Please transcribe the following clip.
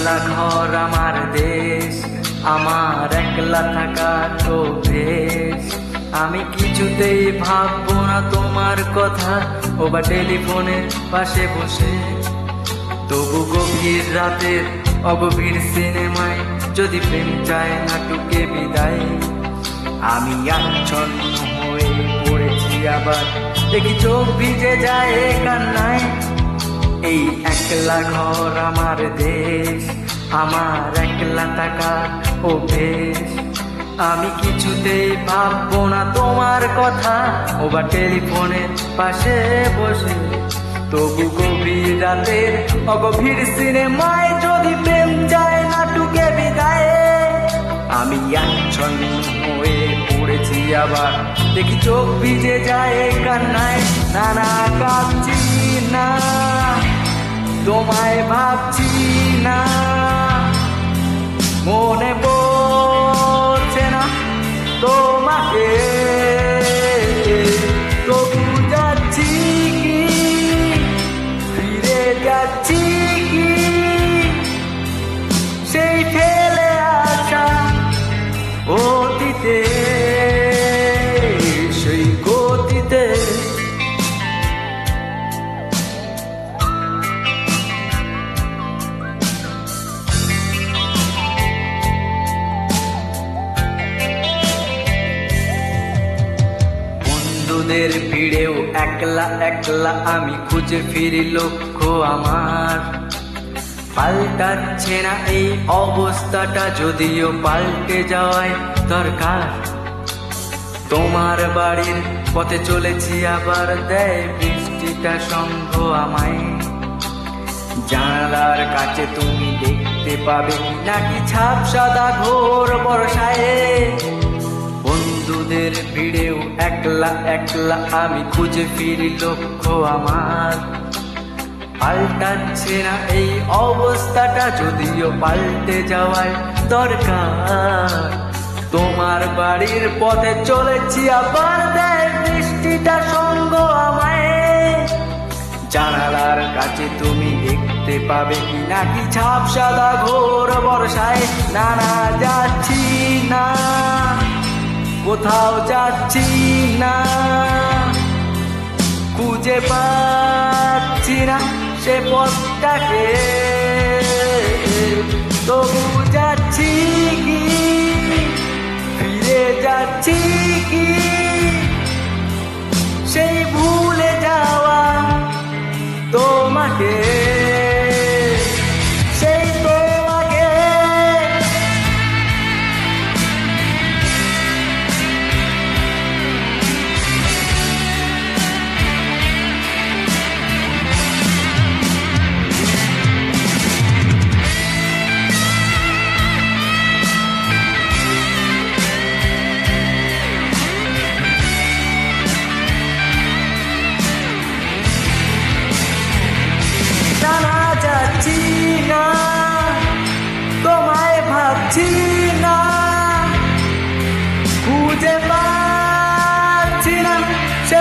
একলা ঘর আমার দেশ, আমার একলা থাকার অভ্যেস। আমি কিছুতেই ভাববো না তোমার কথা, ও বা টেলিফোনের পাশে বসে। তবু গভীর রাতের অগভীর সিনেমায় যদি প্রেম চায় নাটকে বিদায়, আমি আচ্ছন্ন হয়ে পড়েছি আবার, দেখি চোখ ভিজে যায় কান্নায়। এই একলা ঘর আমার দেশ, আমার একলা থাকার অভ্যেস। আমি কিছুতেই ভাববো না তোমার কথা, ও বা টেলিফোনের পাশে বসে। তবু গভীর রাতের অগভীর সিনেমায় যদি প্রেম যায় নাটকে বিদায়, আমি আচ্ছন্ন হয়ে পড়েছি আবার, দেখি চোখ ভিজে যায় কান্নায়। না না, কাঁদছি না, তোমায় ভাবছি না, মনে পড়ছে না তোমাকে। তবু যাচ্ছি কি, ফিরে যাচ্ছি কি সেই ফেলে আসা অতীতে, সেই গতিতে। বন্ধুদের ভিড়েও একলা একলা আমি খুঁজে ফিরি লক্ষ্য আমার। পাল্টাচ্ছে না এই অবস্থাটা, যদিও পাল্টে যাওয়ায় দরকার। তোমার বাড়ির পথে চলেছি আবার, দেয় বৃষ্টিটা সঙ্গ আমায়। জানালার কাছে তুমি দেখতে পাবে নাকি ছাপ সাদা ঘোর বর্ষায়। বন্ধুদের ভিড়েও একলা একলা আমি খুঁজে ফিরি লক্ষ্য আমার। পাল্টাচ্ছে না এই অবস্থাটা, যদিও পাল্টে যাওয়ায় দরকার। তোমার বাড়ির পথে চলেছি আবার, দেয় বৃষ্টিটা সঙ্গ আমায়। জানালার কাছে তুমি দেখতে পাবে কি নাকি ছাপ সাদা ঘোর বর্ষায়। না না, যাচ্ছি না, কোথাও যাচ্ছি না, খুঁজে পাচ্ছি না সে পথটাকে। তবু যাচ্ছি কি, ফিরে যাচ্ছি কি সেই ভুলে যাওয়া তোমাকে, সেই তোমাকে। জানা যাচ্ছি না, তোমায় ভাবছি না, খুঁজে পাচ্ছি না সে